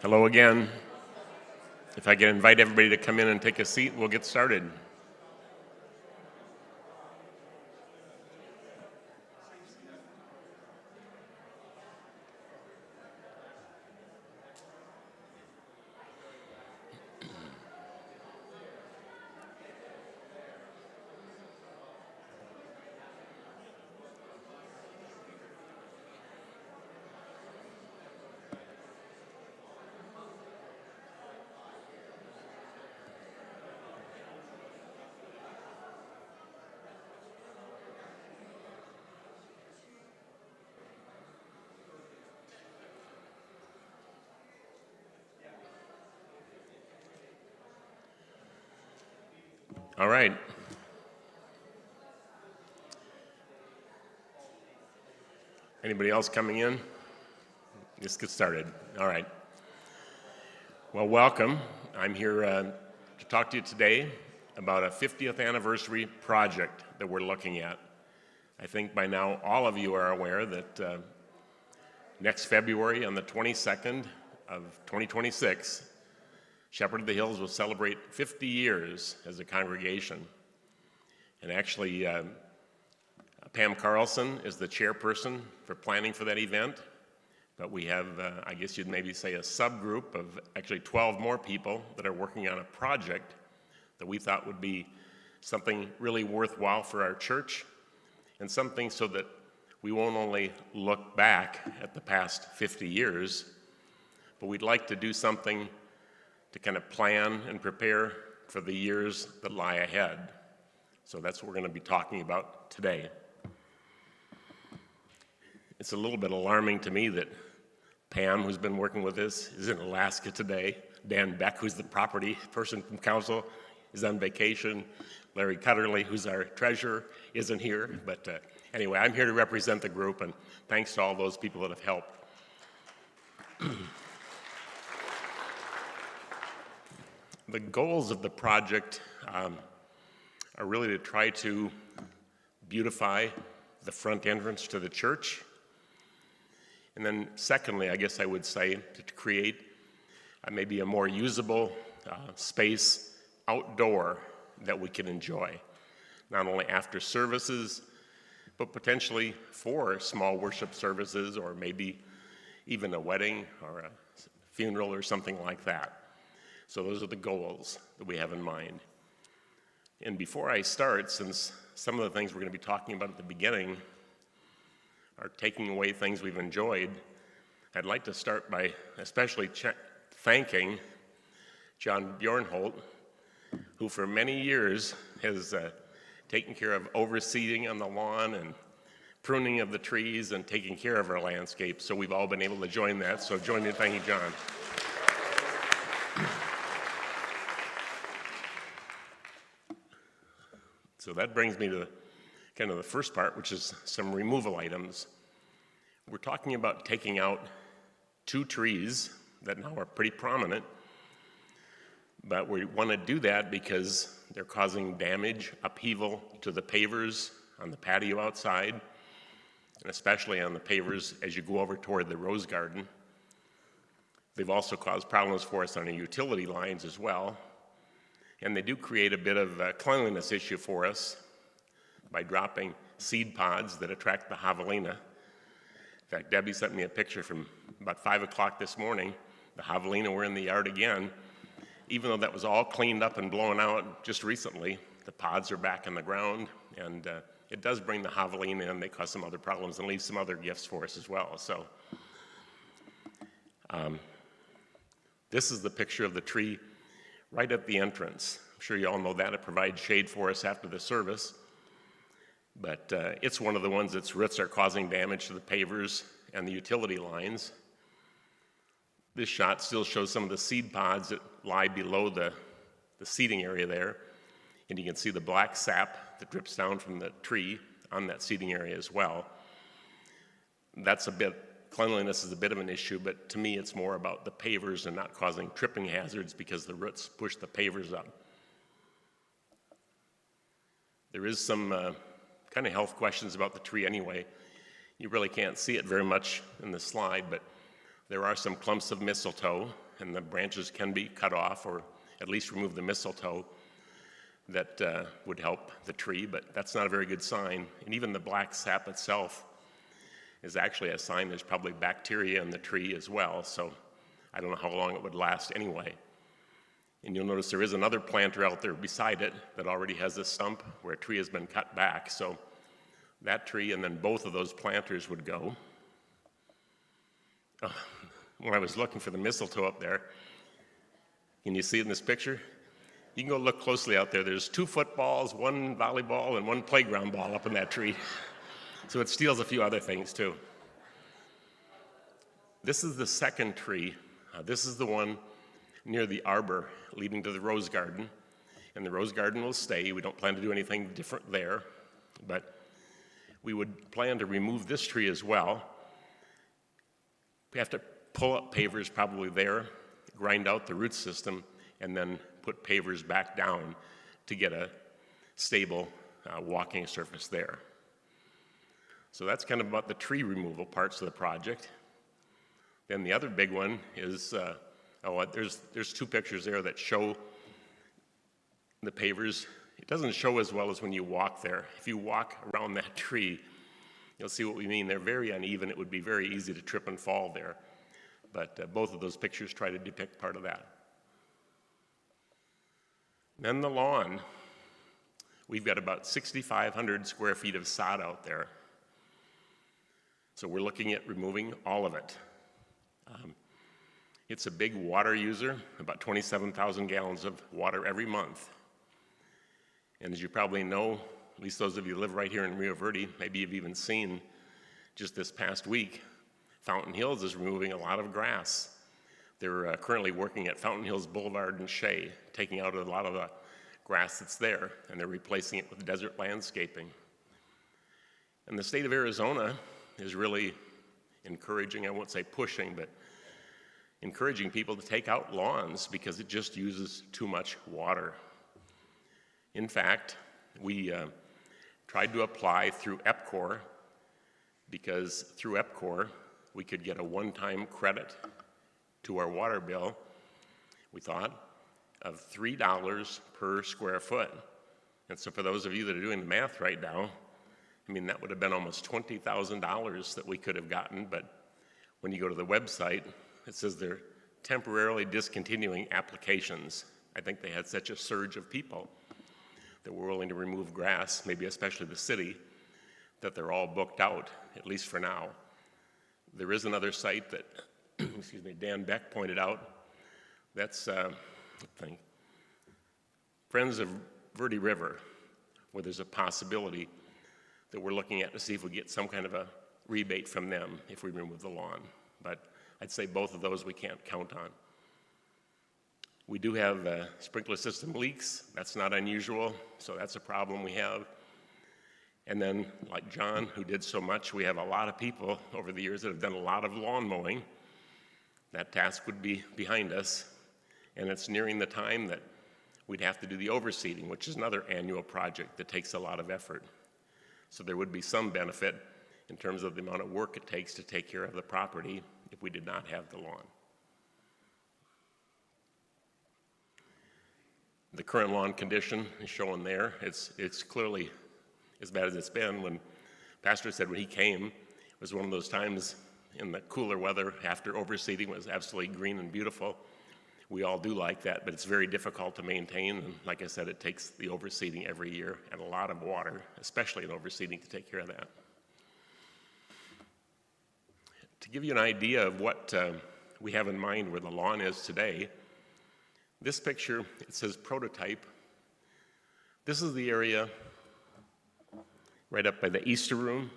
Hello again. If I can invite everybody to come in and take a seat, we'll get started. All right. Anybody else coming in? Let's get started. All right. Well, welcome. I'm here to talk to you today about a 50th anniversary project that we're looking at. I think by now all of you are aware that next February on the 22nd of 2026, Shepherd of the Hills will celebrate 50 years as a congregation. And actually, Pam Carlson is the chairperson for planning for that event. But we have, I guess you'd maybe say, a subgroup of actually 12 more people that are working on a project that we thought would be something really worthwhile for our church, and something so that we won't only look back at the past 50 years, but we'd like to do something to kind of plan and prepare for the years that lie ahead. So that's what we're going to be talking about today. It's a little bit alarming to me that Pam, who's been working with this, is in Alaska today. Dan Beck, who's the property person from council, is on vacation. Larry Cutterly, who's our treasurer, isn't here. But anyway, I'm here to represent the group, and thanks to all those people that have helped. The goals of the project are really to try to beautify the front entrance to the church. And then secondly, I guess I would say, to create maybe a more usable space outdoor that we can enjoy, not only after services, but potentially for small worship services, or maybe even a wedding or a funeral or something like that. So those are the goals that we have in mind. And before I start, since some of the things we're going to be talking about at the beginning are taking away things we've enjoyed, I'd like to start by especially thanking John Bjornholt, who for many years has taken care of overseeding on the lawn and pruning of the trees and taking care of our landscape. So we've all been able to join that. So join me in thanking John. So that brings me to kind of the first part, which is some removal items. We're talking about taking out 2 trees that now are pretty prominent, but we want to do that because they're causing damage, upheaval to the pavers on the patio outside, and especially on the pavers as you go over toward the rose garden. They've also caused problems for us on the utility lines as well. And they do create a bit of a cleanliness issue for us by dropping seed pods that attract the javelina. In fact, Debbie sent me a picture from about 5 o'clock this morning. The javelina were in the yard again. Even though that was all cleaned up and blown out just recently, the pods are back in the ground, and it does bring the javelina in. They cause some other problems and leave some other gifts for us as well. So this is the picture of the tree right at the entrance. I'm sure you all know that. It provides shade for us after the service. But it's one of the ones that's roots are causing damage to the pavers and the utility lines. This shot still shows some of the seed pods that lie below the seeding area there. And you can see the black sap that drips down from the tree on that seeding area as well. Cleanliness is a bit of an issue, but to me it's more about the pavers and not causing tripping hazards because the roots push the pavers up. There is some kind of health questions about the tree anyway. You really can't see it very much in the slide, but there are some clumps of mistletoe and the branches can be cut off or at least remove the mistletoe. That would help the tree, but that's not a very good sign. And even the black sap itself is actually a sign there's probably bacteria in the tree as well, so I don't know how long it would last anyway. And you'll notice there is another planter out there beside it that already has a stump where a tree has been cut back, so that tree and then both of those planters would go. When I was looking for the mistletoe up there, can you see it in this picture? You can go look closely out there. There's 2 footballs, 1 volleyball, and 1 playground ball up in that tree. So it steals a few other things too. This is the second tree. This is the one near the arbor leading to the rose garden. And the rose garden will stay. We don't plan to do anything different there. But we would plan to remove this tree as well. We have to pull up pavers probably there, grind out the root system, and then put pavers back down to get a stable walking surface there. So that's kind of about the tree removal parts of the project. Then the other big one is, there's 2 pictures there that show the pavers. It doesn't show as well as when you walk there. If you walk around that tree, you'll see what we mean. They're very uneven. It would be very easy to trip and fall there. But both of those pictures try to depict part of that. Then the lawn. We've got about 6,500 square feet of sod out there. So we're looking at removing all of it. It's a big water user, about 27,000 gallons of water every month. And as you probably know, at least those of you who live right here in Rio Verde, maybe you've even seen just this past week, Fountain Hills is removing a lot of grass. They're currently working at Fountain Hills Boulevard and Shea, taking out a lot of the grass that's there, and they're replacing it with desert landscaping. And the state of Arizona is really encouraging, I won't say pushing, but encouraging people to take out lawns because it just uses too much water. In fact, we tried to apply through EPCOR because through EPCOR we could get a one-time credit to our water bill, we thought, of $3 per square foot. And so for those of you that are doing the math right now, I mean, that would have been almost $20,000 that we could have gotten, but when you go to the website, it says they're temporarily discontinuing applications. I think they had such a surge of people that were willing to remove grass, maybe especially the city, that they're all booked out, at least for now. There is another site that, excuse me, Dan Beck pointed out. That's, Friends of Verde River, where there's a possibility that we're looking at to see if we get some kind of a rebate from them if we remove the lawn. But I'd say both of those we can't count on. We do have sprinkler system leaks. That's not unusual, so that's a problem we have. And then, like John, who did so much, we have a lot of people over the years that have done a lot of lawn mowing. That task would be behind us, and it's nearing the time that we'd have to do the overseeding, which is another annual project that takes a lot of effort. So there would be some benefit in terms of the amount of work it takes to take care of the property if we did not have the lawn. The current lawn condition is shown there. It's clearly as bad as it's been. When Pastor said when he came, it was one of those times in the cooler weather after overseeding was absolutely green and beautiful. We all do like that, but it's very difficult to maintain. And like I said, it takes the overseeding every year and a lot of water, especially in overseeding, to take care of that. To give you an idea of what we have in mind where the lawn is today, this picture, it says prototype. This is the area right up by the Easter room.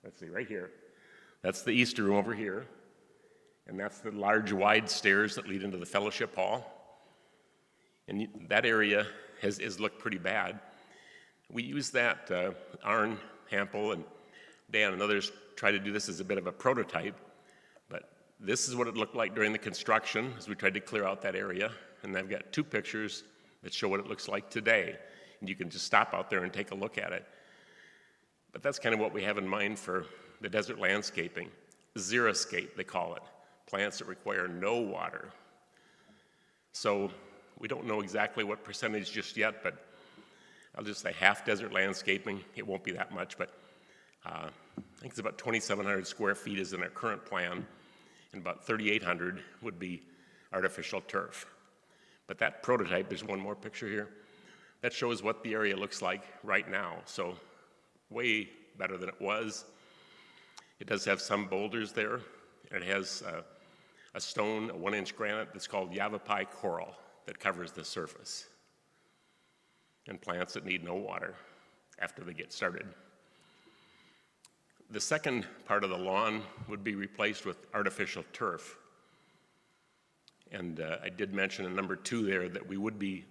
Let's see, right here. That's the Easter room over here. And that's the large wide stairs that lead into the fellowship hall. And that area has looked pretty bad. We use that, Arn, Hampel, and Dan and others try to do this as a bit of a prototype. But this is what it looked like during the construction as we tried to clear out that area. And I've got 2 pictures that show what it looks like today. And you can just stop out there and take a look at it. But that's kind of what we have in mind for the desert landscaping. Xeriscape, they call it. Plants that require no water. So we don't know exactly what percentage just yet, but I'll just say half desert landscaping. It won't be that much, but I think it's about 2,700 square feet is in our current plan, and about 3,800 would be artificial turf. But that prototype, there's one more picture here, that shows what the area looks like right now. So way better than it was. It does have some boulders there. It has a stone, a 1-inch granite that's called Yavapai coral that covers the surface, and plants that need no water after they get started. The second part of the lawn would be replaced with artificial turf. And I did mention in number 2 there that the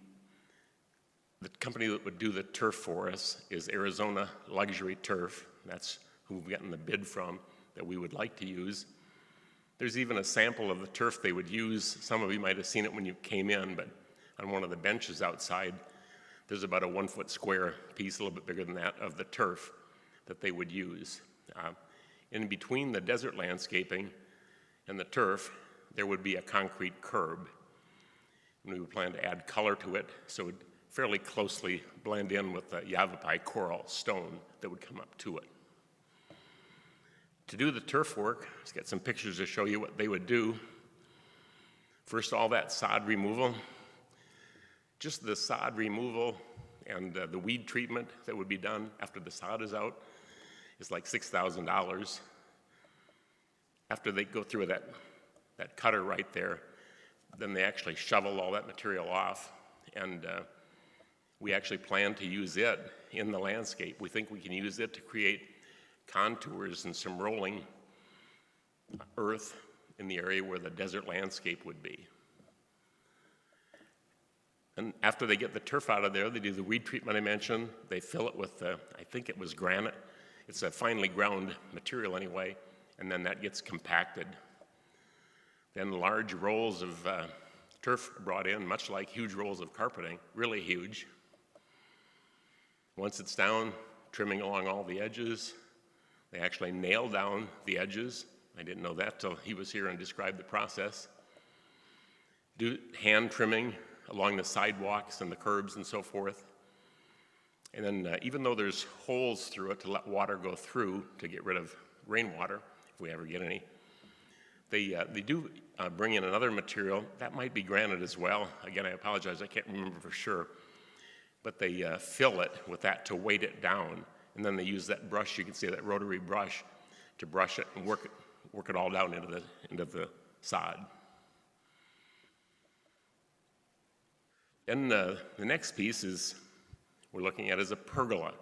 company that would do the turf for us is Arizona Luxury Turf. That's who we've gotten the bid from that we would like to use. There's even a sample of the turf they would use. Some of you might have seen it when you came in, but on one of the benches outside, there's about a 1-foot square piece, a little bit bigger than that, of the turf that they would use. In between the desert landscaping and the turf, there would be a concrete curb. And we would plan to add color to it so it would fairly closely blend in with the Yavapai coral stone that would come up to it. To do the turf work, let's get some pictures to show you what they would do. First, all that sod removal. Just the sod removal and the weed treatment that would be done after the sod is out is like $6,000. After they go through that cutter right there, then they actually shovel all that material off, and we actually plan to use it in the landscape. We think we can use it to create contours and some rolling earth in the area where the desert landscape would be. And after they get the turf out of there, they do the weed treatment I mentioned. They fill it with, I think it was granite. It's a finely ground material anyway, and then that gets compacted. Then large rolls of turf are brought in, much like huge rolls of carpeting, really huge. Once it's down, trimming along all the edges. They actually nail down the edges. I didn't know that till he was here and described the process. Do hand trimming along the sidewalks and the curbs and so forth. And then even though there's holes through it to let water go through to get rid of rainwater, if we ever get any, they do bring in another material. That might be granite as well. Again, I apologize, I can't remember for sure. But they fill it with that to weight it down. And then they use that brush, you can see that rotary brush, to brush it and work it all down into the sod. Then the next piece we're looking at is a pergola.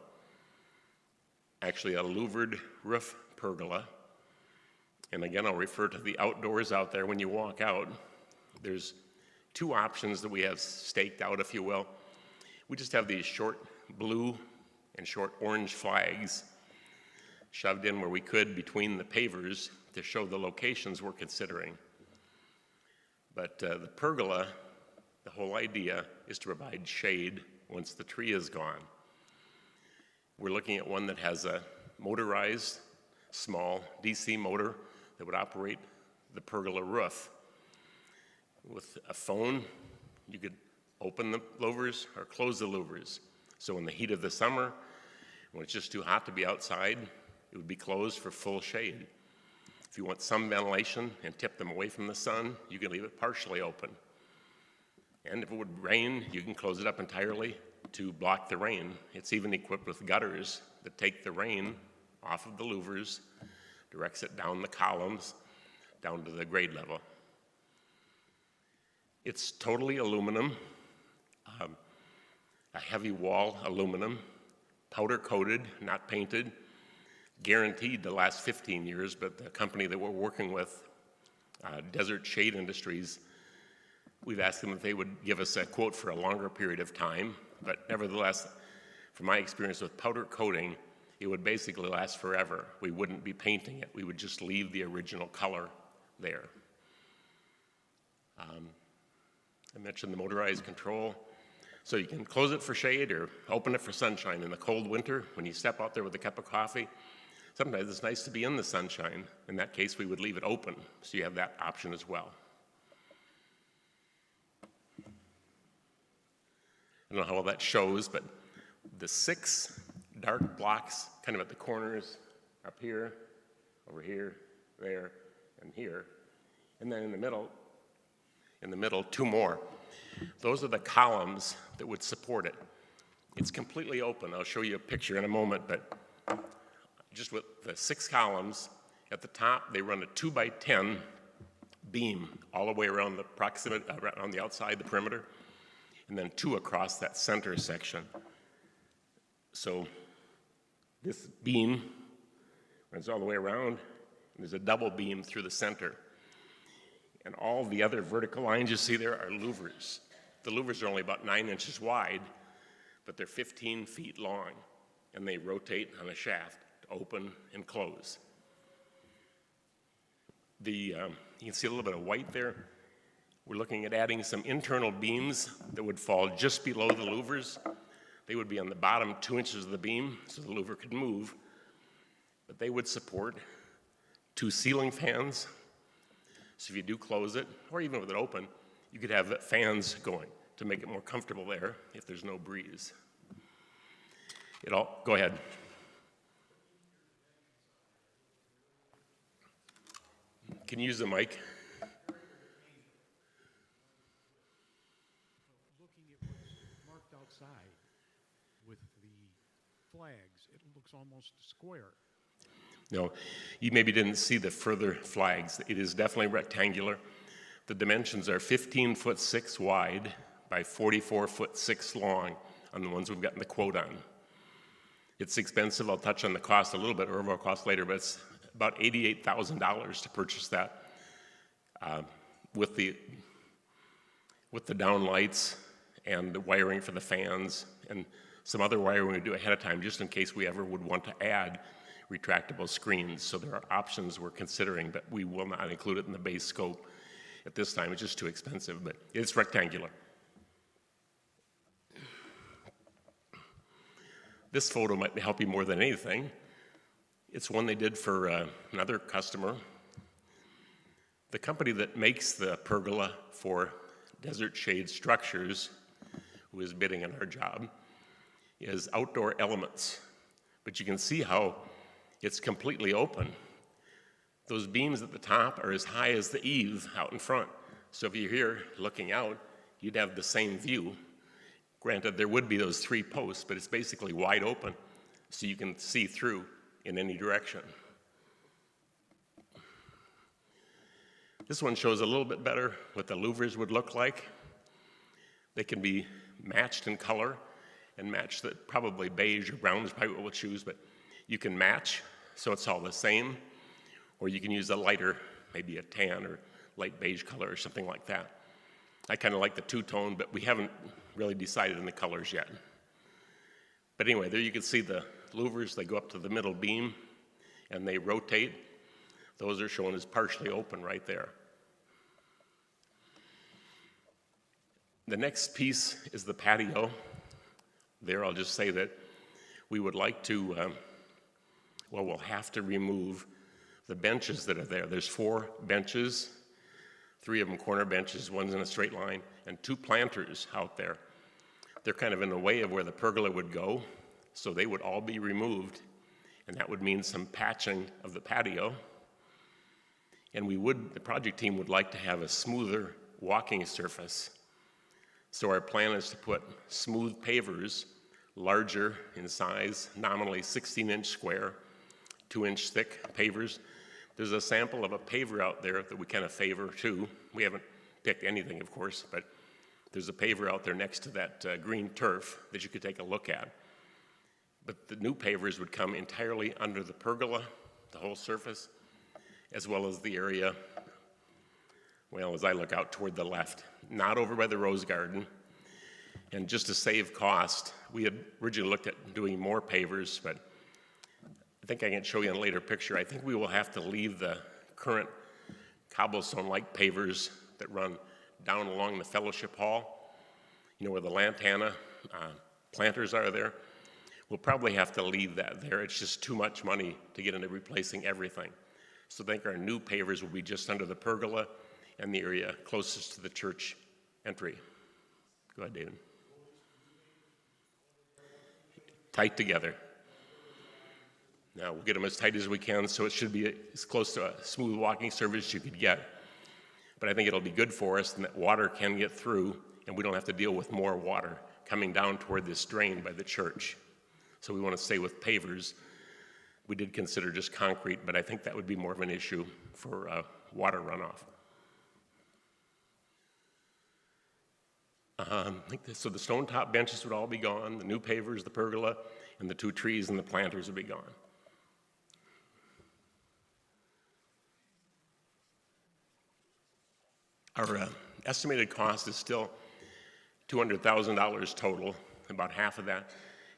Actually a louvered roof pergola. And again, I'll refer to the outdoors out there when you walk out. There's 2 options that we have staked out, if you will. We just have these short blue and short orange flags shoved in where we could between the pavers to show the locations we're considering. But the pergola, the whole idea is to provide shade once the tree is gone. We're looking at one that has a motorized small DC motor that would operate the pergola roof. With a phone, you could open the louvers or close the louvers. So in the heat of the summer, when it's just too hot to be outside, it would be closed for full shade. If you want some ventilation and tip them away from the sun, you can leave it partially open. And if it would rain, you can close it up entirely to block the rain. It's even equipped with gutters that take the rain off of the louvers, directs it down the columns, down to the grade level. It's totally aluminum, a heavy wall aluminum, powder coated, not painted, guaranteed to last 15 years, but the company that we're working with, Desert Shade Industries, we've asked them if they would give us a quote for a longer period of time, but nevertheless, from my experience with powder coating, it would basically last forever. We wouldn't be painting it. We would just leave the original color there. I mentioned the motorized control. So you can close it for shade or open it for sunshine in the cold winter when you step out there with a cup of coffee. Sometimes it's nice to be in the sunshine. In that case, we would leave it open, so you have that option as well. I don't know how well that shows, but the 6 dark blocks kind of at the corners, up here, over here, there, and here. And then in the middle, 2 more. Those are the columns that would support it. It's completely open. I'll show you a picture in a moment, but just with the 6 columns, at the top, they run a 2x10 beam all the way around the proximity, on the outside, the perimeter, and then 2 across that center section. So this beam runs all the way around, and there's a double beam through the center. And all the other vertical lines you see there are louvers. The louvers are only about 9 inches wide, but they're 15 feet long, and they rotate on a shaft to open and close. You can see a little bit of white there. We're looking at adding some internal beams that would fall just below the louvers. They would be on the bottom 2 inches of the beam, so the louver could move, but they would support 2 ceiling fans. So if you do close it, or even with it open, you could have fans going to make it more comfortable there if there's no breeze. Go ahead. Can you use the mic? Looking at what's marked outside with the flags, it looks almost square. No, you maybe didn't see the further flags. It is definitely rectangular. The dimensions are 15'6" wide by 44'6" long on the ones we've gotten the quote on. It's expensive. I'll touch on the cost a little bit, or overall cost later, but it's about $88,000 to purchase that with the down lights and the wiring for the fans and some other wiring we do ahead of time just in case we ever would want to add retractable screens. So there are options we're considering, but we will not include it in the base scope at this time. It's just too expensive, but it's rectangular. This photo might help you more than anything. It's one they did for another customer. The company that makes the pergola for Desert Shade Structures, who is bidding on our job, is Outdoor Elements. But you can see how it's completely open. Those beams at the top are as high as the eave out in front. So if you're here looking out, you'd have the same view. Granted, there would be those 3 posts, but it's basically wide open, so you can see through in any direction. This one shows a little bit better what the louvers would look like. They can be matched in color and matched that probably beige or brown is probably what we'll choose, but you can match so it's all the same, or you can use a lighter, maybe a tan or light beige color or something like that. I kind of like the 2-tone, but we haven't really decided on the colors yet. But anyway, there you can see the louvers. They go up to the middle beam and they rotate. Those are shown as partially open right there. The next piece is the patio. There I'll just say that we would like to, we'll have to remove the benches that are there. There's 4 benches, 3 of them corner benches, one's in a straight line, and 2 planters out there. They're kind of in the way of where the pergola would go, so they would all be removed, and that would mean some patching of the patio. And the project team would like to have a smoother walking surface. So our plan is to put smooth pavers, larger in size, nominally 16-inch square, 2-inch thick pavers. There's a sample of a paver out there that we kind of favor too. We haven't picked anything, of course, but there's a paver out there next to that green turf that you could take a look at. But the new pavers would come entirely under the pergola, the whole surface, as well as the area, well, as I look out toward the left, not over by the rose garden. And just to save cost, we had originally looked at doing more pavers, but I think I can show you in a later picture. I think we will have to leave the current cobblestone-like pavers that run down along the fellowship hall, where the lantana planters are there. We'll probably have to leave that there. It's just too much money to get into replacing everything. So I think our new pavers will be just under the pergola and the area closest to the church entry. Go ahead, David. tight together. Now, we'll get them as tight as we can, so it should be as close to a smooth walking surface as you could get. But I think it'll be good for us, and that water can get through, and we don't have to deal with more water coming down toward this drain by the church. So we want to stay with pavers. We did consider just concrete, but I think that would be more of an issue for water runoff. So the stone top benches would all be gone, the new pavers, the pergola, and the 2 trees and the planters would be gone. Our estimated cost is still $200,000 total. About half of that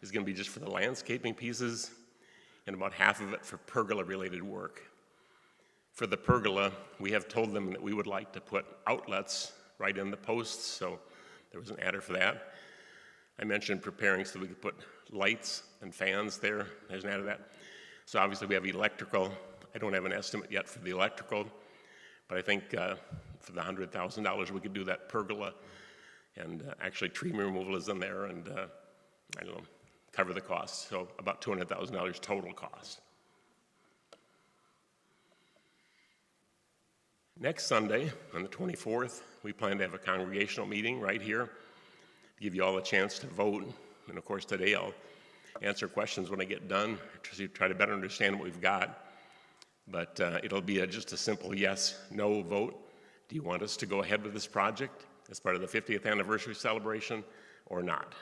is going to be just for the landscaping pieces, and about half of it for pergola-related work. For the pergola, we have told them that we would like to put outlets right in the posts, so there was an adder for that. I mentioned preparing so we could put lights and fans there. There's an adder for that. So obviously we have electrical. I don't have an estimate yet for the electrical, but I think for the $100,000 we could do that pergola, and actually tree removal is in there, and I don't know, cover the cost. So about $200,000 total cost. Next Sunday, on the 24th, we plan to have a congregational meeting right here to give you all a chance to vote. And of course, today I'll answer questions when I get done to try to better understand what we've got. But it'll be just a simple yes, no vote. Do you want us to go ahead with this project as part of the 50th anniversary celebration or not?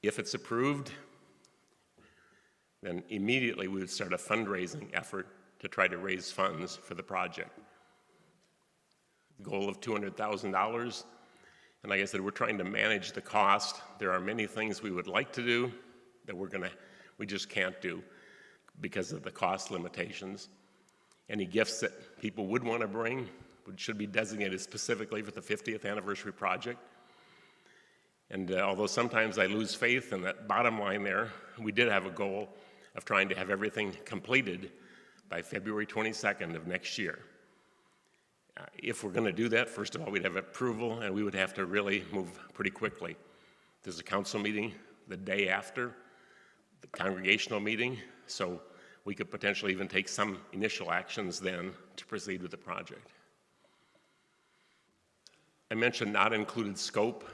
If it's approved, then immediately we would start a fundraising effort to try to raise funds for the project. The goal of $200,000, and like I said, we're trying to manage the cost. There are many things we would like to do that we just can't do because of the cost limitations. Any gifts that people would want to bring should be designated specifically for the 50th anniversary project. And although sometimes I lose faith in that bottom line there, we did have a goal of trying to have everything completed by February 22nd of next year. If we're going to do that, first of all, we'd have approval, and we would have to really move pretty quickly. There's a council meeting the day after the congregational meeting, so we could potentially even take some initial actions then to proceed with the project. I mentioned not included scope.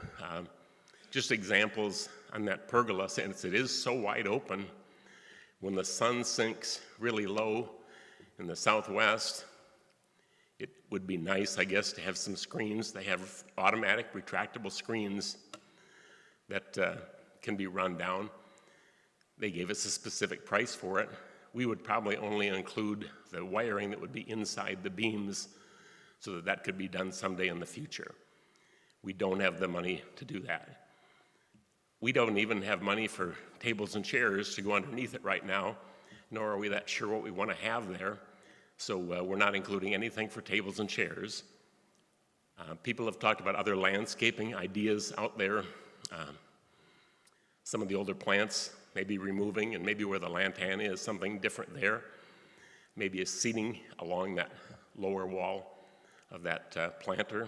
Just examples on that pergola, since it is so wide open, when the sun sinks really low in the southwest, it would be nice, I guess, to have some screens. They have automatic retractable screens that can be run down. They gave us a specific price for it. We would probably only include the wiring that would be inside the beams so that that could be done someday in the future. We don't have the money to do that. We don't even have money for tables and chairs to go underneath it right now, nor are we that sure what we want to have there. So we're not including anything for tables and chairs. People have talked about other landscaping ideas out there. Some of the older plants, maybe removing, and maybe where the lantana is, something different there. Maybe a seating along that lower wall of that planter.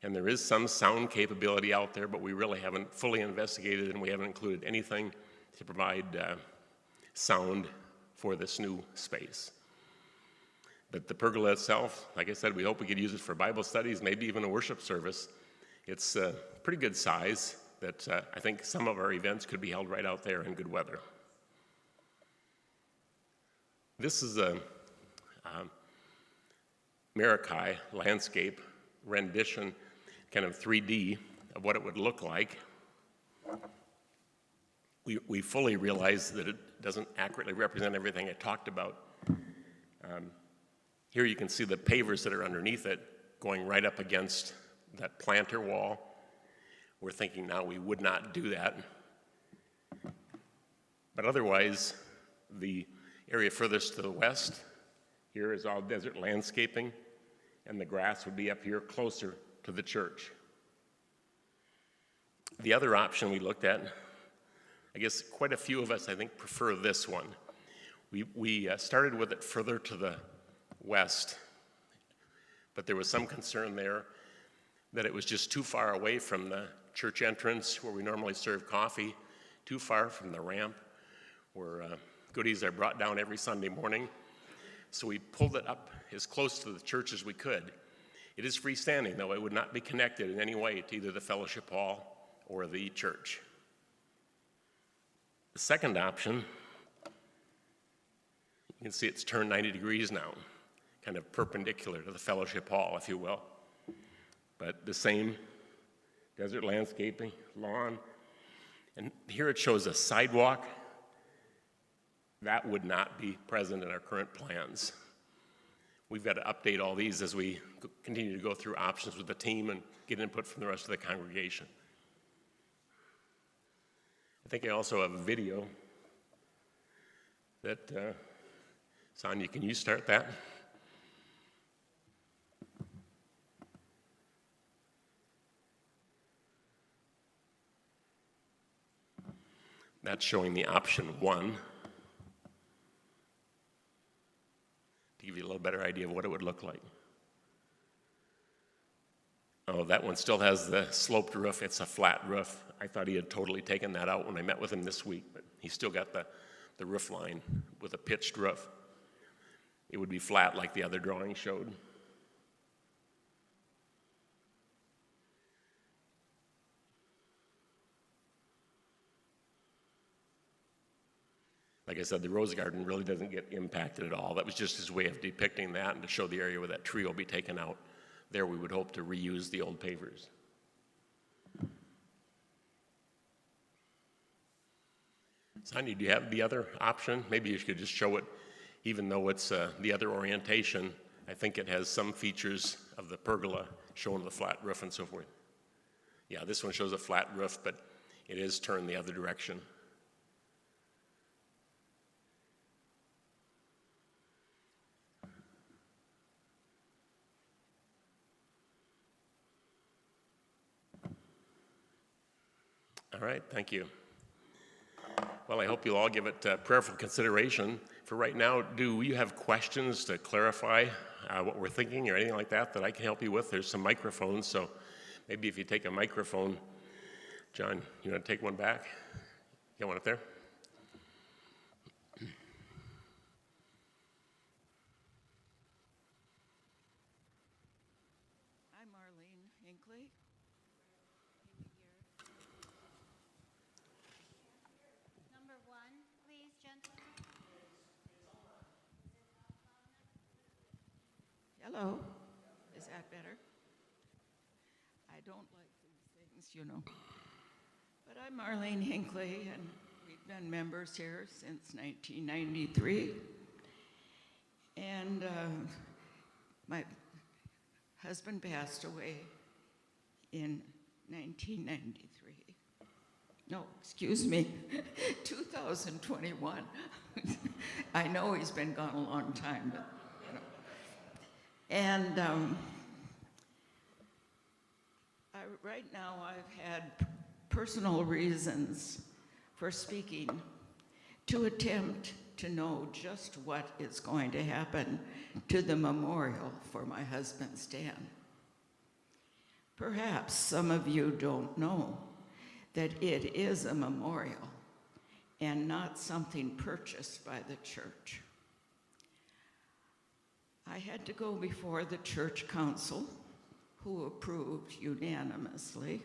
And there is some sound capability out there, but we really haven't fully investigated, and we haven't included anything to provide sound for this new space. But the pergola itself, like I said, we hope we could use it for Bible studies, maybe even a worship service. It's a pretty good size that I think some of our events could be held right out there in good weather. This is a Maracay landscape rendition, kind of 3D of what it would look like. We fully realize that it doesn't accurately represent everything I talked about. Here you can see the pavers that are underneath it going right up against that planter wall. We're thinking now we would not do that. But otherwise, the area furthest to the west, here is all desert landscaping, and the grass would be up here closer to the church. The other option we looked at, I guess quite a few of us, I think, prefer this one. We started with it further to the west, but there was some concern there. that it was just too far away from the church entrance where we normally serve coffee, too far from the ramp where goodies are brought down every Sunday morning. So we pulled it up as close to the church as we could. It is freestanding, though. It would not be connected in any way to either the fellowship hall or the church. The second option, you can see it's turned 90 degrees now, kind of perpendicular to the fellowship hall, if you will. But the same desert landscaping, lawn. And here it shows a sidewalk. That would not be present in our current plans. We've got to update all these as we continue to go through options with the team and get input from the rest of the congregation. I think I also have a video that, Sonia, can you start that? That's showing the option 1 to give you a little better idea of what it would look like. Oh, that one still has the sloped roof. It's a flat roof. I thought he had totally taken that out when I met with him this week, but he's still got the roof line with a pitched roof. It would be flat like the other drawing showed. Like I said, the rose garden really doesn't get impacted at all. That was just his way of depicting that and to show the area where that tree will be taken out. There we would hope to reuse the old pavers. Sonia, do you have the other option? Maybe you could just show it, even though it's the other orientation. I think it has some features of the pergola showing the flat roof and so forth. Yeah, this one shows a flat roof, but it is turned the other direction. All right, thank you. Well, I hope you'll all give it prayerful consideration. For right now, do you have questions to clarify what we're thinking or anything like that that I can help you with? There's some microphones, so maybe if you take a microphone, John, you want to take one back? You got one up there? I'm Marlene Hinckley. Number 1, please, gentlemen. Hello. Is that better? I don't like these things, you know. But I'm Marlene Hinckley, and we've been members here since 1993. And my husband passed away in 1993. No, excuse me, 2021. I know he's been gone a long time, but, you know. And right now I've had personal reasons for speaking to attempt to know just what is going to happen to the memorial for my husband, Stan. Perhaps some of you don't know that it is a memorial and not something purchased by the church. I had to go before the church council, who approved unanimously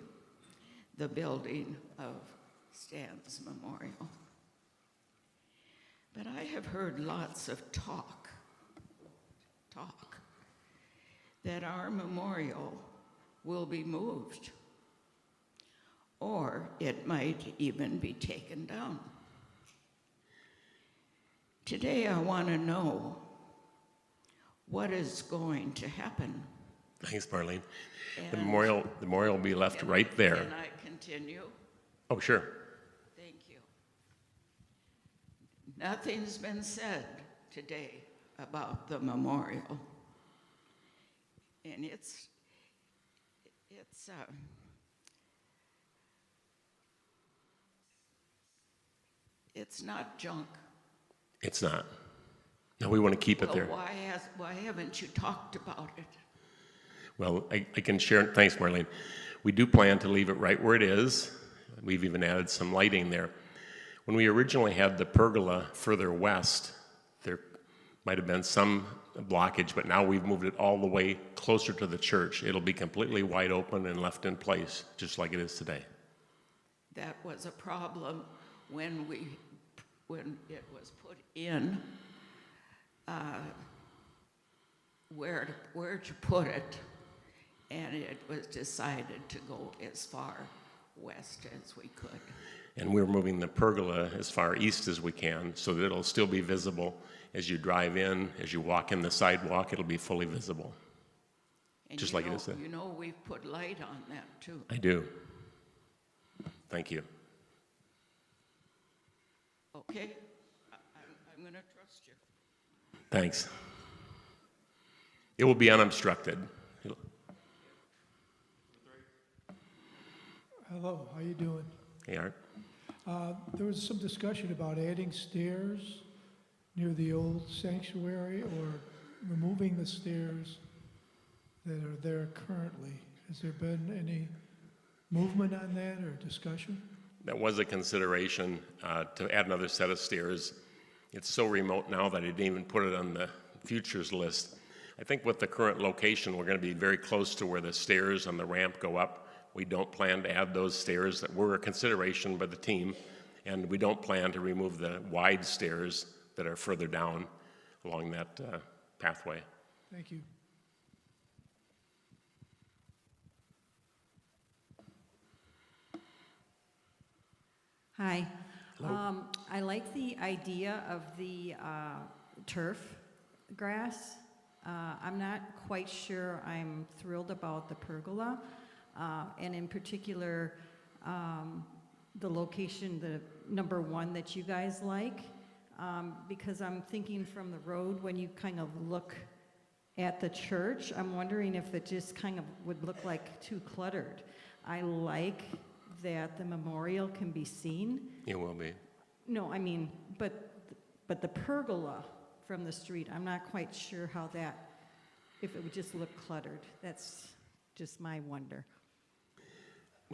the building of Stan's memorial. But I have heard lots of talk, that our memorial will be moved, or it might even be taken down. Today I want to know what is going to happen. Thanks, Marlene. The And- memorial will be left right there. Can I continue? Oh, sure. Thank you. Nothing's been said today about the memorial. And it's not junk. It's not. No, we want to keep it Well, there. why haven't you talked about it? Well, I can share, thanks Marlene. We do plan to leave it right where it is. We've even added some lighting there. When we originally had the pergola further west, there might have been some blockage, but now we've moved it all the way closer to the church. It'll be completely wide open and left in place, just like it is today. That was a problem when it was put in, where to put it, and it was decided to go as far west as we could. And we're moving the pergola as far east as we can so that it'll still be visible as you drive in, as you walk in the sidewalk, it'll be fully visible. And just like it is there. You know, we've put light on that too. I do. Thank you. Okay, I'm going to trust you. Thanks. It will be unobstructed. Hello, how you doing? Hey, Art. There was some discussion about adding stairs near the old sanctuary or removing the stairs that are there currently. Has there been any movement on that or discussion? That was a consideration to add another set of stairs. It's so remote now that I didn't even put it on the futures list. I think with the current location, we're going to be very close to where the stairs and the ramp go up. We don't plan to add those stairs that were a consideration by the team, and we don't plan to remove the wide stairs that are further down along that pathway. Thank you. Hi. I like the idea of the turf grass. I'm not quite sure I'm thrilled about the pergola, and in particular, the location, the number one that you guys like, because I'm thinking from the road, when you kind of look at the church, I'm wondering if it just kind of would look like too cluttered. I like that the memorial can be seen. It will be. No, I mean, but the pergola from the street, I'm not quite sure how that, if it would just look cluttered. That's just my wonder.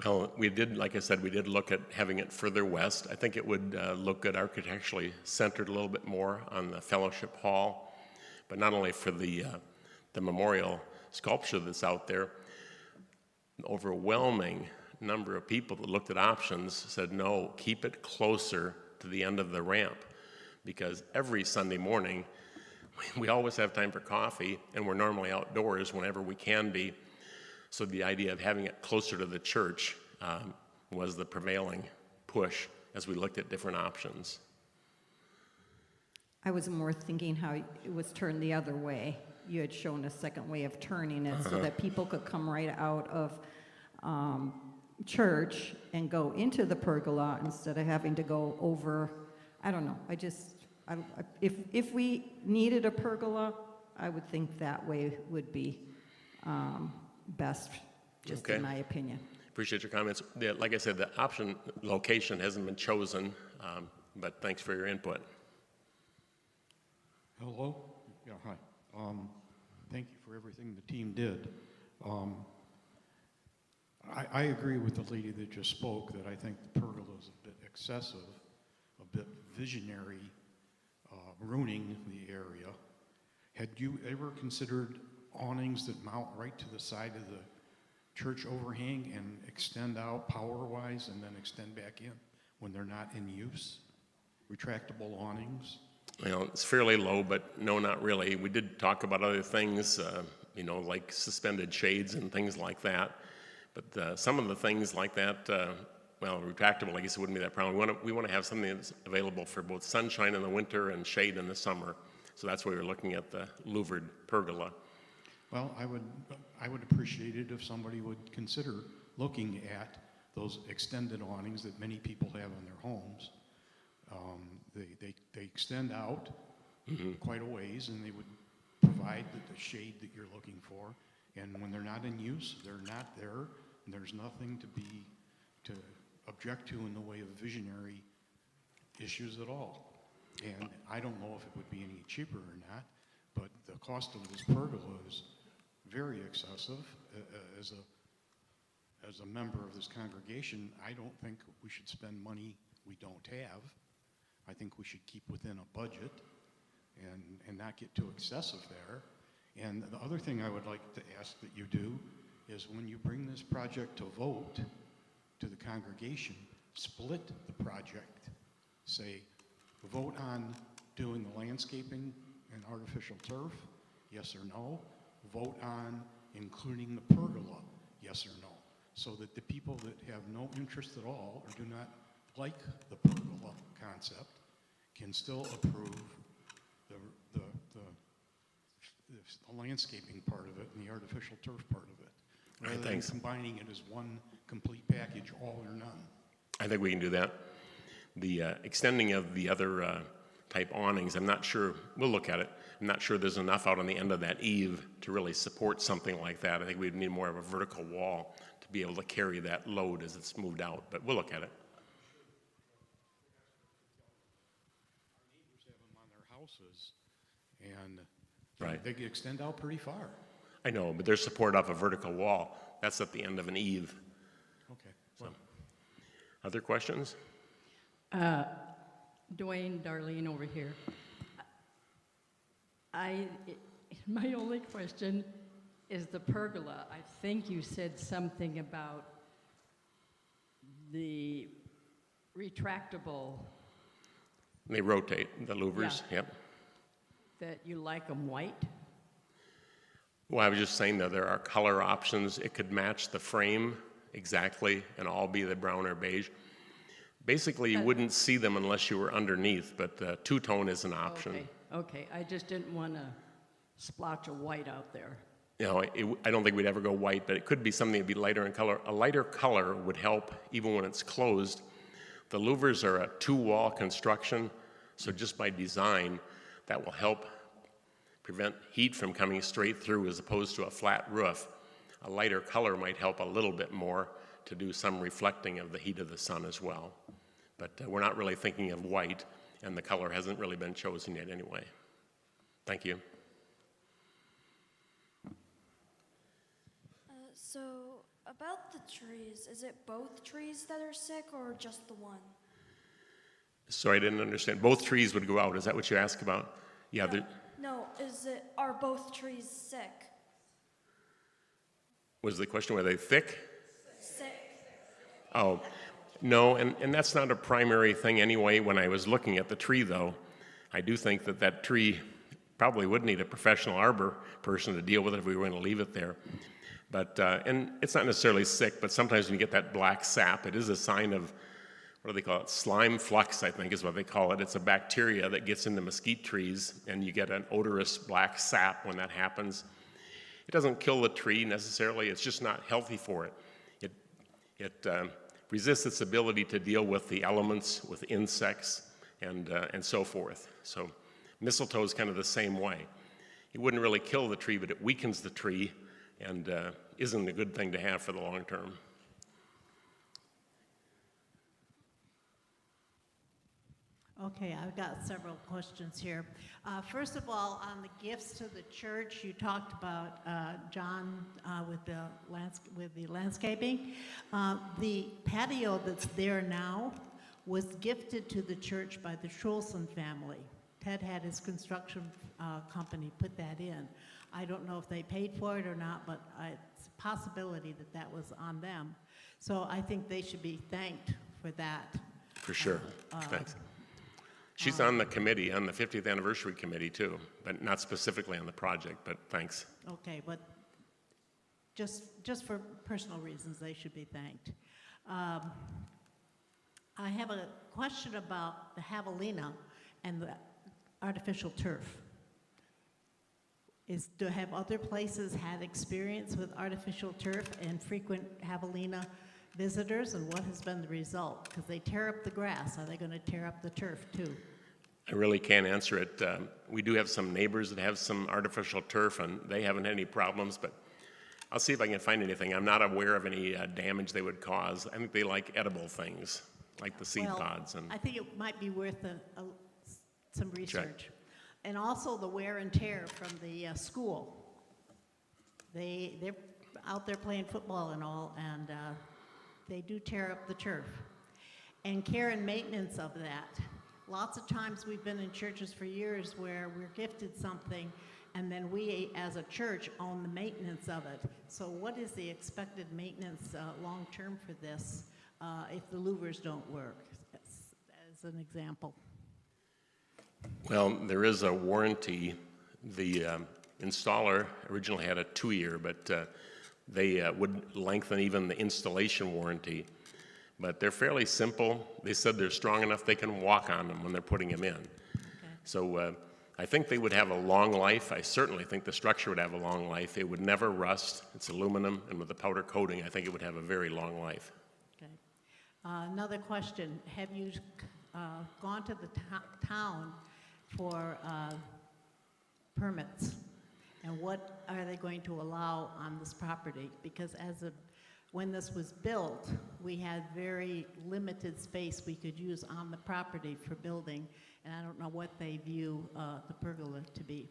Well, we did, like I said, we did look at having it further west. I think it would look good architecturally, centered a little bit more on the fellowship hall, but not only for the memorial sculpture that's out there. An overwhelming number of people that looked at options said, no, keep it closer to the end of the ramp, because every Sunday morning, we always have time for coffee, and we're normally outdoors whenever we can be. So the idea of having it closer to the church was the prevailing push as we looked at different options. I was more thinking how it was turned the other way. You had shown a second way of turning it so that people could come right out of church and go into the pergola instead of having to go over. I don't know. If we needed a pergola, I would think that way would be best, just Okay. in my opinion. Appreciate your comments. Like I said, the option location hasn't been chosen, but thanks for your input. Hello? Yeah, hi. Thank you for everything the team did. I agree with the lady that just spoke that I think the pergola is a bit excessive, a bit visionary, ruining the area. Had you ever considered awnings that mount right to the side of the church overhang and extend out power-wise and then extend back in when they're not in use? Retractable awnings? Well, it's fairly low, but no, not really. We did talk about other things, like suspended shades and things like that. But some of the things like that, retractable, I guess it wouldn't be that problem. We want to have something that's available for both sunshine in the winter and shade in the summer. So that's why we're looking at the louvered pergola. Well, I would appreciate it if somebody would consider looking at those extended awnings that many people have in their homes. They extend out quite a ways, and they would provide the shade that you're looking for. And when they're not in use, they're not there, and there's nothing to object to in the way of visionary issues at all. And I don't know if it would be any cheaper or not, but the cost of this pergola is very excessive. As a member of this congregation, I don't think we should spend money we don't have. I think we should keep within a budget and not get too excessive there. And the other thing I would like to ask that you do is when you bring this project to vote to the congregation, split the project. Say, vote on doing the landscaping and artificial turf, yes or no. Vote on including the pergola, yes or no. So that the people that have no interest at all or do not like the pergola concept can still approve the landscaping part of it and the artificial turf part of it, rather than combining it as one complete package, all or none. I think we can do that. The extending of the other type awnings, I'm not sure, we'll look at it. I'm not sure there's enough out on the end of that eave to really support something like that. I think we'd need more of a vertical wall to be able to carry that load as it's moved out, but we'll look at it. Our neighbors have them on their houses, and Right. they extend out pretty far. I know, but there's support off a vertical wall. That's at the end of an eave. Okay. So, other questions? Dwayne, Darlene over here. My only question is the pergola. I think you said something about the retractable, They rotate, the louvers, yep. that you like them white. Well, I was just saying that there are color options. It could match the frame exactly and all be the brown or beige. Basically, you wouldn't see them unless you were underneath, but two-tone is an option. Okay, I just didn't want to splotch of white out there. You know, I don't think we'd ever go white, but it could be something that'd be lighter in color. A lighter color would help even when it's closed. The louvers are a two-wall construction, so just by design, that will help prevent heat from coming straight through as opposed to a flat roof. A lighter color might help a little bit more to do some reflecting of the heat of the sun as well. But we're not really thinking of white, and the color hasn't really been chosen yet anyway. Thank you. So, about the trees, is it both trees that are sick or just the one? Sorry, I didn't understand. Both trees would go out. Is that what you asked about? Yeah. No, are both trees sick? Was the question, were they thick? Sick. Oh, no, and that's not a primary thing anyway. When I was looking at the tree, though, I do think that that tree probably would need a professional arbor person to deal with it if we were going to leave it there. But, and it's not necessarily sick, but sometimes when you get that black sap, it is a sign of, what do they call it? Slime flux, I think is what they call it. It's a bacteria that gets into mesquite trees, and you get an odorous black sap when that happens. It doesn't kill the tree necessarily, it's just not healthy for it. It resists its ability to deal with the elements, with insects, and so forth. So mistletoe is kind of the same way. It wouldn't really kill the tree, but it weakens the tree and isn't a good thing to have for the long term. Okay, I've got several questions here. First of all, on the gifts to the church, you talked about John with the landscaping. The patio that's there now was gifted to the church by the Trulson family. Ted had his construction company put that in. I don't know if they paid for it or not, but it's a possibility that that was on them. So I think they should be thanked for that. For sure. Thanks. She's on the committee, on the 50th anniversary committee too, but not specifically on the project, but thanks. Okay, but just for personal reasons, they should be thanked. I have a question about the javelina and the artificial turf. Have other places had experience with artificial turf and frequent javelina visitors, and what has been the result? Because they tear up the grass. Are they going to tear up the turf too? I really can't answer it. We do have some neighbors that have some artificial turf, and they haven't had any problems, but I'll see if I can find anything. I'm not aware of any damage they would cause. I think they like edible things, like the seed pods. And I think it might be worth some research. And also the wear and tear from the school. They're out there playing football and all, and they do tear up the turf. And care and maintenance of that. Lots of times we've been in churches for years where we're gifted something, and then we, as a church, own the maintenance of it. So what is the expected maintenance long-term for this if the louvers don't work, as an example? Well, there is a warranty. The installer originally had a 2-year, but they would lengthen even the installation warranty. But they're fairly simple. They said they're strong enough they can walk on them when they're putting them in. Okay. So I think they would have a long life. I certainly think the structure would have a long life. It would never rust. It's aluminum, and with the powder coating, I think it would have a very long life. Okay. Another question. Have you gone to the town for permits? And what are they going to allow on this property? Because when this was built, we had very limited space we could use on the property for building, and I don't know what they view the pergola to be.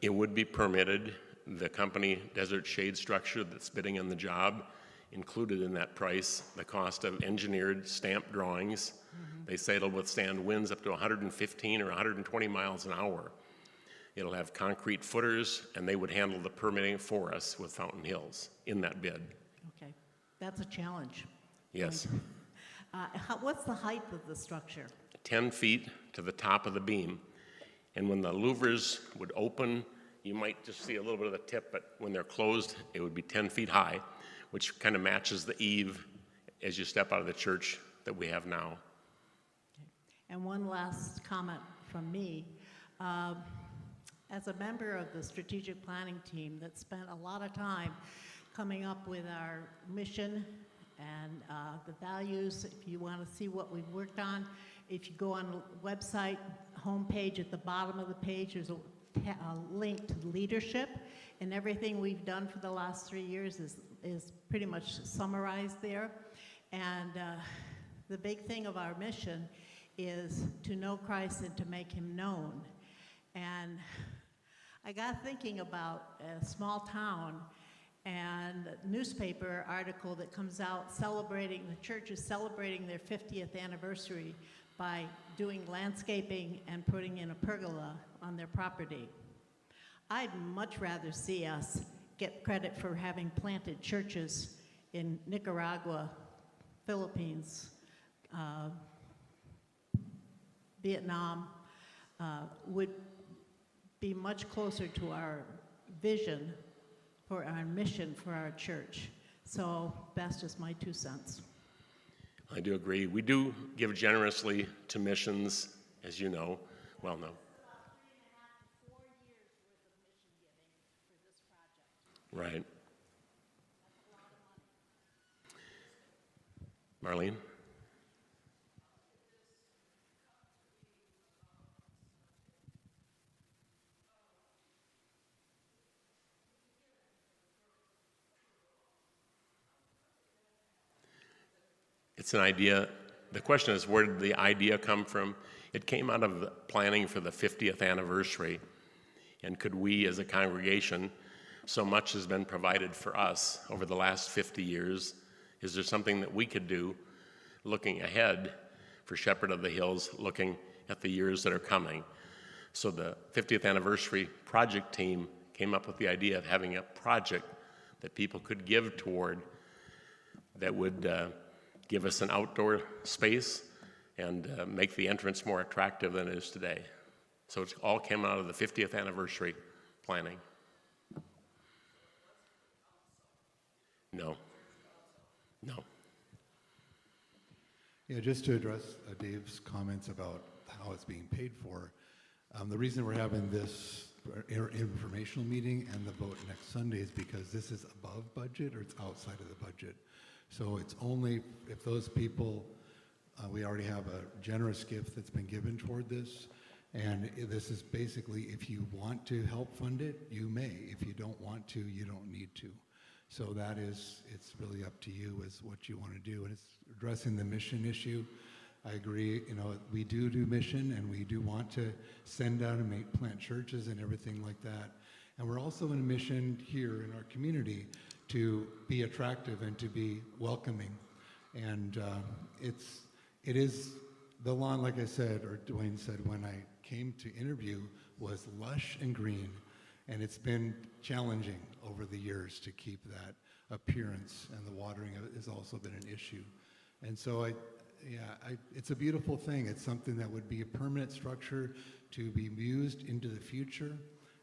It would be permitted. The company Desert Shade Structure that's bidding on the job included in that price the cost of engineered stamped drawings. They say it'll withstand winds up to 115 or 120 miles an hour. It'll have concrete footers, and they would handle the permitting for us with Fountain Hills in that bid. Okay, that's a challenge. Yes. What's the height of the structure? 10 feet to the top of the beam. And when the louvers would open, you might just see a little bit of the tip, but when they're closed, it would be 10 feet high, which kind of matches the eave as you step out of the church that we have now. Okay. And one last comment from me. As a member of the strategic planning team that spent a lot of time coming up with our mission and the values, if you want to see what we've worked on, if you go on the website homepage, at the bottom of the page, there's a link to leadership, and everything we've done for the last 3 years is pretty much summarized there. And the big thing of our mission is to know Christ and to make him known. And I got thinking about a small town and a newspaper article that comes out celebrating, the church is celebrating their 50th anniversary by doing landscaping and putting in a pergola on their property. I'd much rather see us get credit for having planted churches in Nicaragua, Philippines, Vietnam, would be much closer to our vision for our mission for our church. So that's just my 2 cents. I do agree. We do give generously to missions, as you know. Well, no. About 3.5 to 4 years worth of mission giving for this project. Right. That's a lot of money. Marlene? It's an idea. The question is, where did the idea come from? It came out of the planning for the 50th anniversary. And could we, as a congregation, so much has been provided for us over the last 50 years. Is there something that we could do looking ahead for Shepherd of the Hills, looking at the years that are coming? So the 50th anniversary project team came up with the idea of having a project that people could give toward that would give us an outdoor space and make the entrance more attractive than it is today. So it all came out of the 50th anniversary planning. No. Yeah, just to address Dave's comments about how it's being paid for, the reason we're having this informational meeting and the vote next Sunday is because this is above budget or it's outside of the budget. So it's only if those people, we already have a generous gift that's been given toward this, and this is basically, if you want to help fund it, you may. If you don't want to, you don't need to. So that is, it's really up to you as what you want to do. And it's addressing the mission issue. I agree, we do mission, and we do want to send out and plant churches and everything like that. And we're also in a mission here in our community to be attractive and to be welcoming. And it is, the lawn, like I said, or Dwayne said when I came to interview, was lush and green. And it's been challenging over the years to keep that appearance, and the watering of it has also been an issue. And so it's a beautiful thing. It's something that would be a permanent structure to be used into the future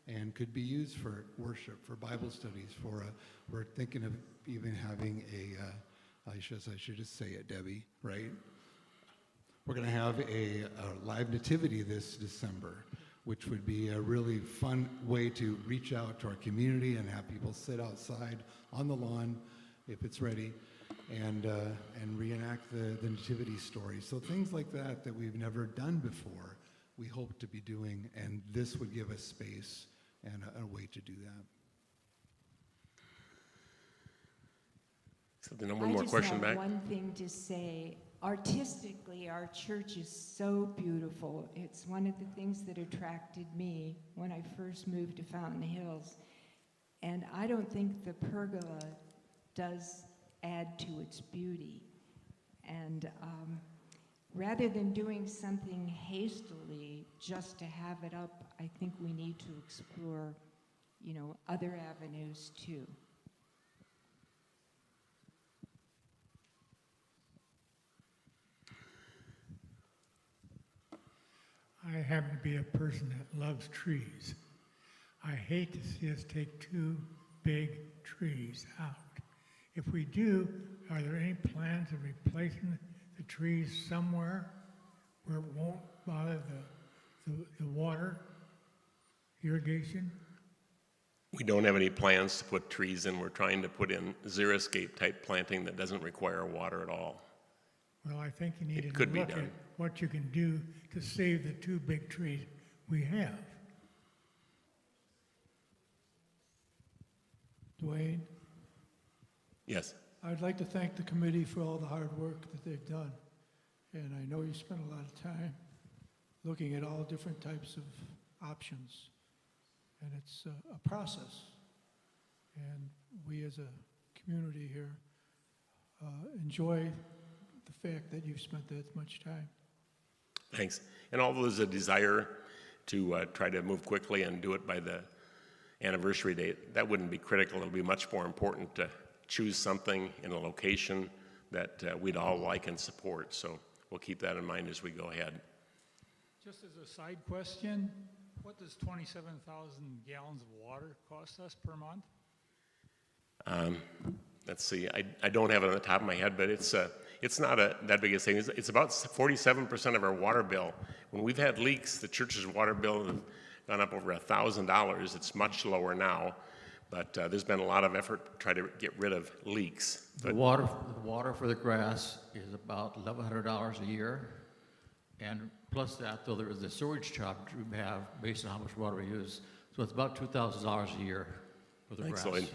and could be used for worship, for Bible studies, we're thinking of even having I should just say it, Debbie, right? We're going to have a live nativity this December, which would be a really fun way to reach out to our community and have people sit outside on the lawn, if it's ready, and reenact the nativity story. So things like that we've never done before, we hope to be doing, and this would give us space and a way to do that. So the one more question back. I just have one thing to say. Artistically, our church is so beautiful. It's one of the things that attracted me when I first moved to Fountain Hills. And I don't think the pergola does add to its beauty. And rather than doing something hastily just to have it up, I think we need to explore, other avenues too. I happen to be a person that loves trees. I hate to see us take two big trees out. If we do, are there any plans of replacing the trees somewhere where it won't bother the water irrigation? We don't have any plans to put trees in. We're trying to put in xeriscape type planting that doesn't require water at all. Well, I think you need It to could be look done. at what you can do to save the two big trees we have. Dwayne, Yes. I'd like to thank the committee for all the hard work that they've done. And I know you spent a lot of time looking at all different types of options. And it's a process. And we as a community here enjoy the fact that you've spent that much time. Thanks. And although there's a desire to try to move quickly and do it by the anniversary date, that wouldn't be critical. It'll be much more important to choose something in a location that we'd all like and support. So we'll keep that in mind as we go ahead. Just as a side question, what does 27,000 gallons of water cost us per month? Let's see. I don't have it on the top of my head, but it's not that big a thing. It's about 47% of our water bill. When we've had leaks, the church's water bill has gone up over $1,000. It's much lower now, but there's been a lot of effort to try to get rid of leaks. The water for the grass is about $1,100 a year, and plus that, though, there is the sewage charge we have based on how much water we use. So it's about $2,000 a year for the Thanks, grass. Lloyd.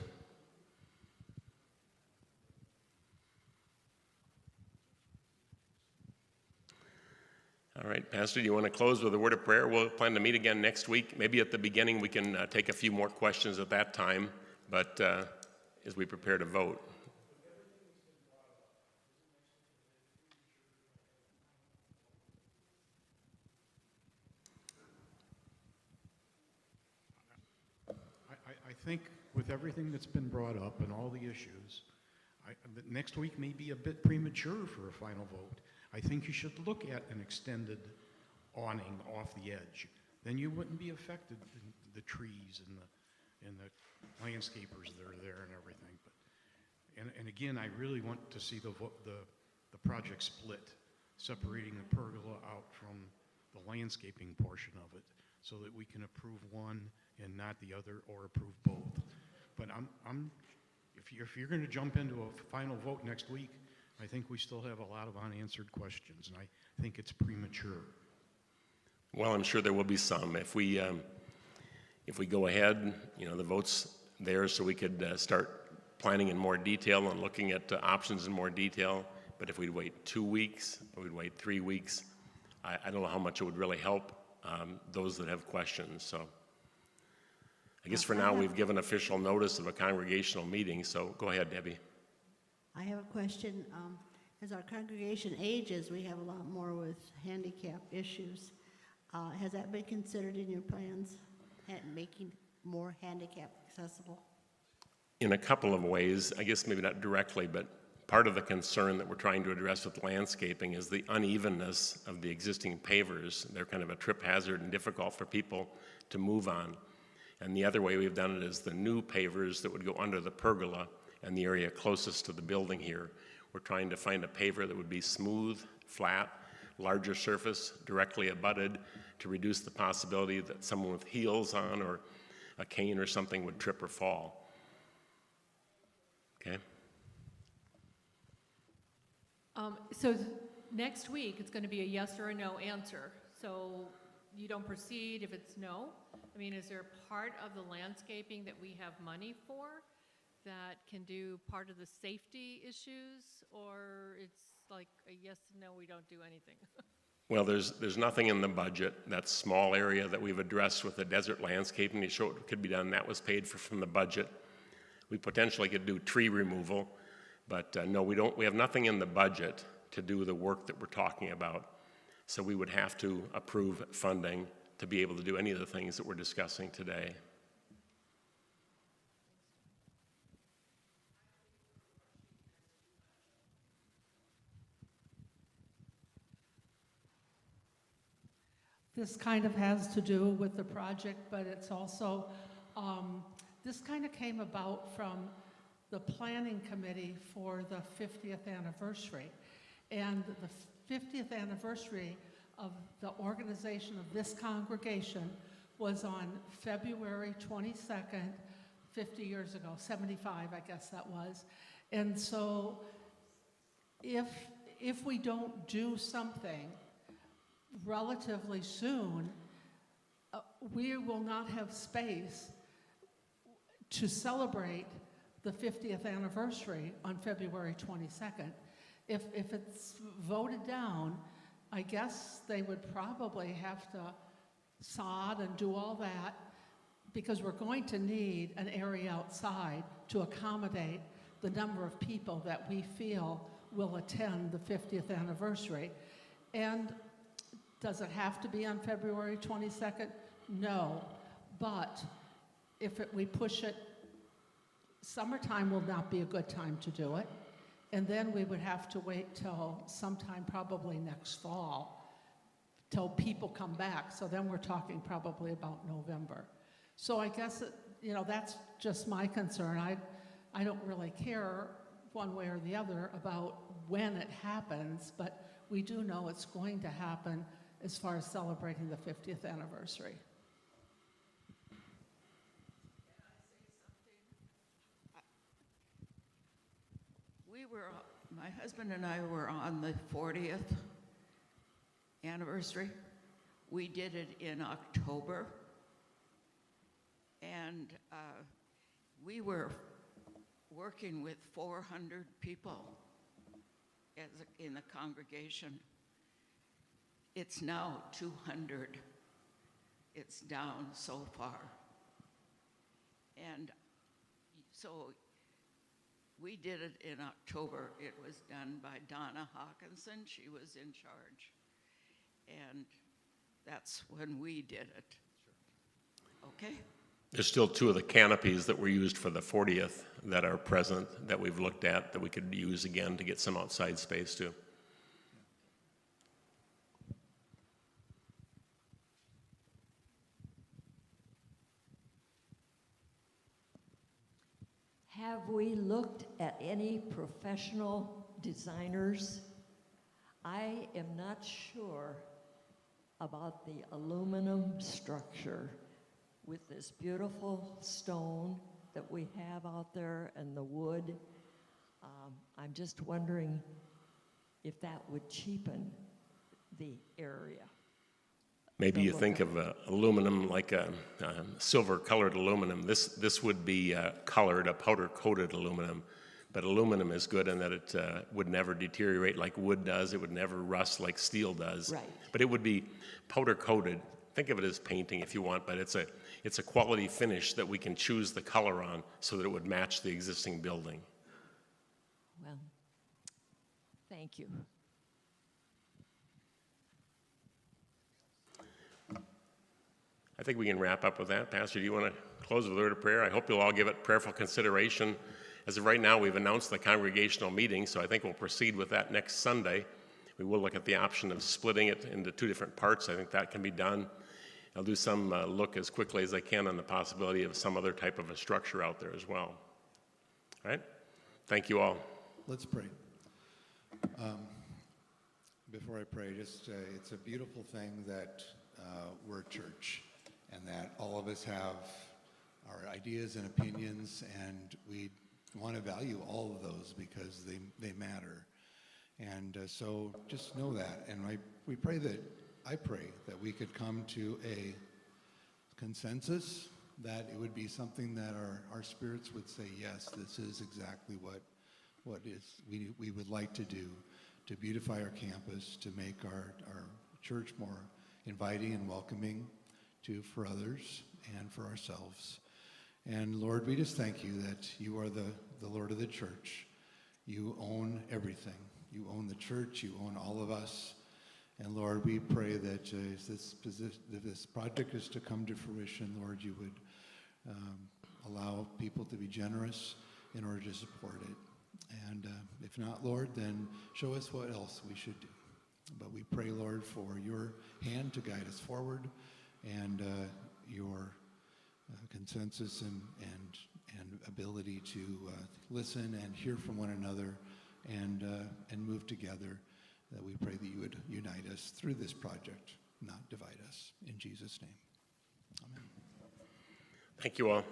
All right, Pastor, do you want to close with a word of prayer? We'll plan to meet again next week. Maybe at the beginning we can take a few more questions at that time, but as we prepare to vote. I think with everything that's been brought up and all the issues, next week may be a bit premature for a final vote. I think you should look at an extended awning off the edge. Then you wouldn't be affected, the trees and the landscapers that are there and everything. But, and again, I really want to see the project split, separating the pergola out from the landscaping portion of it, so that we can approve one and not the other, or approve both. But if you're going to jump into a final vote next week, I think we still have a lot of unanswered questions, and I think it's premature. Well, I'm sure there will be some. If we go ahead, the vote's there, so we could start planning in more detail and looking at options in more detail. But if we'd wait 2 weeks, or we'd wait 3 weeks, I don't know how much it would really help those that have questions. So I guess for now, we've given official notice of a congregational meeting, so go ahead, Debbie. I have a question. As our congregation ages, we have a lot more with handicap issues. Has that been considered in your plans, making more handicap accessible? In a couple of ways, I guess maybe not directly, but part of the concern that we're trying to address with landscaping is the unevenness of the existing pavers. They're kind of a trip hazard and difficult for people to move on. And the other way we've done it is the new pavers that would go under the pergola and the area closest to the building here. We're trying to find a paver that would be smooth, flat, larger surface, directly abutted, to reduce the possibility that someone with heels on or a cane or something would trip or fall. Okay? So next week, it's going to be a yes or a no answer. So you don't proceed if it's no? I mean, is there part of the landscaping that we have money for that can do part of the safety issues, or it's like a yes, no, we don't do anything? Well, there's nothing in the budget. That small area that we've addressed with the desert landscaping to show it could be done, that was paid for from the budget. We potentially could do tree removal, but no, we have nothing in the budget to do the work that we're talking about. So we would have to approve funding to be able to do any of the things that we're discussing today. This kind of has to do with the project, but it's also, this kind of came about from the planning committee for the 50th anniversary. And the 50th anniversary of the organization of this congregation was on February 22nd, 50 years ago, 75, I guess that was. And so if we don't do something relatively soon, we will not have space to celebrate the 50th anniversary on February 22nd. If it's voted down, I guess they would probably have to sod and do all that, because we're going to need an area outside to accommodate the number of people that we feel will attend the 50th anniversary. And does it have to be on February 22nd? No, but if we push it, summertime will not be a good time to do it. And then we would have to wait till sometime probably next fall till people come back. So then we're talking probably about November. So I guess, that's just my concern. I don't really care one way or the other about when it happens, but we do know it's going to happen as far as celebrating the 50th anniversary. My husband and I were on the 40th anniversary. We did it in October, and we were working with 400 people in the congregation. It's now 200. It's down so far. And so we did it in October. It was done by Donna Hawkinson. She was in charge. And that's when we did it. Okay? There's still two of the canopies that were used for the 40th that are present that we've looked at that we could use again to get some outside space too. Have we looked at any professional designers? I am not sure about the aluminum structure with this beautiful stone that we have out there and the wood. I'm just wondering if that would cheapen the area. Maybe you think of aluminum like a silver-colored aluminum. This would be colored, a powder-coated aluminum. But aluminum is good in that it would never deteriorate like wood does. It would never rust like steel does. Right. But it would be powder-coated. think of it as painting if you want, but it's a quality finish that we can choose the color on so that it would match the existing building. Well, thank you. I think we can wrap up with that. Pastor, do you want to close with a word of prayer? I hope you'll all give it prayerful consideration. As of right now, we've announced the congregational meeting, so I think we'll proceed with that next Sunday. We will look at the option of splitting it into 2 different parts. I think that can be done. I'll do some look as quickly as I can on the possibility of some other type of a structure out there as well. All right? Thank you all. Let's pray. Before I pray, it's a beautiful thing that we're a church and that all of us have our ideas and opinions, and we want to value all of those because they matter. And so just know that. And I pray that we could come to a consensus, that it would be something that our spirits would say, yes, this is exactly what we would like to do to beautify our campus, to make our church more inviting and welcoming for others and for ourselves. And Lord, we just thank you that you are the Lord of the church. You own everything. You own the church. You own all of us. And Lord, we pray that if this project is to come to fruition, Lord, you would allow people to be generous in order to support it. And if not, Lord, then show us what else we should do. But we pray, Lord, for your hand to guide us forward, and your consensus and ability to listen and hear from one another and move together, that we pray that you would unite us through this project, not divide us. In Jesus' name, amen. Thank you all.